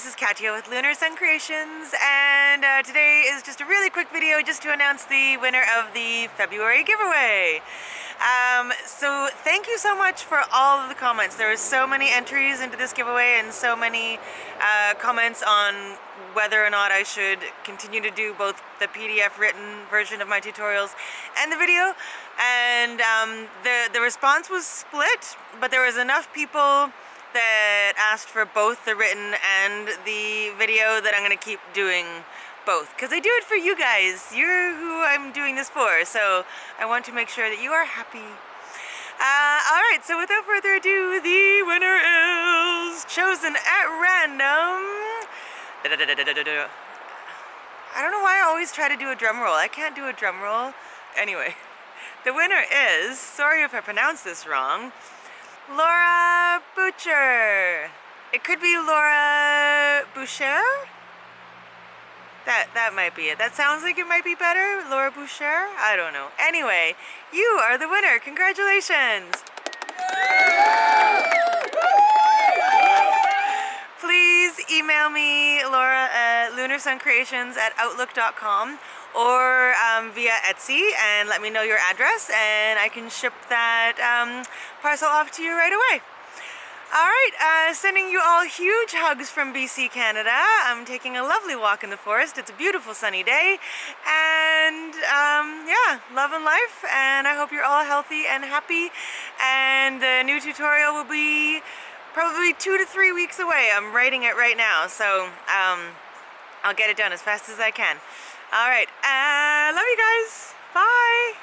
this is Katya with Lunar Sun Creations, and today is just a really quick video just to announce the winner of the February giveaway. So thank you so much for all of the comments. There were so many entries into this giveaway and so many comments on whether or not I should continue to do both the PDF written version of my tutorials and the video, and the response was split, but there was enough people that asked for both the written and the video that I'm going to keep doing both, because I do it for you guys. You're who I'm doing this for, so I want to make sure that you are happy. Alright, so without further ado, the winner is chosen at random. I don't know why I always try to do a drum roll. I can't do a drum roll. Anyway, the winner is, sorry if I pronounced this wrong, Laura Boucher. It could be Laura Boucher? That might be it. That sounds like it might be better. Laura Boucher? I don't know. Anyway, you are the winner. Congratulations. Please email me, Laura, at lunarsuncreations@outlook.com or via Etsy, and let me know your address, and I can ship that parcel off to you right away. Alright, sending you all huge hugs from BC, Canada. I'm taking a lovely walk in the forest. It's a beautiful sunny day, and yeah, love and life, and I hope you're all healthy and happy, and the new tutorial will be probably 2 to 3 weeks away. I'm writing it right now, so I'll get it done as fast as I can. Alright, love you guys. Bye!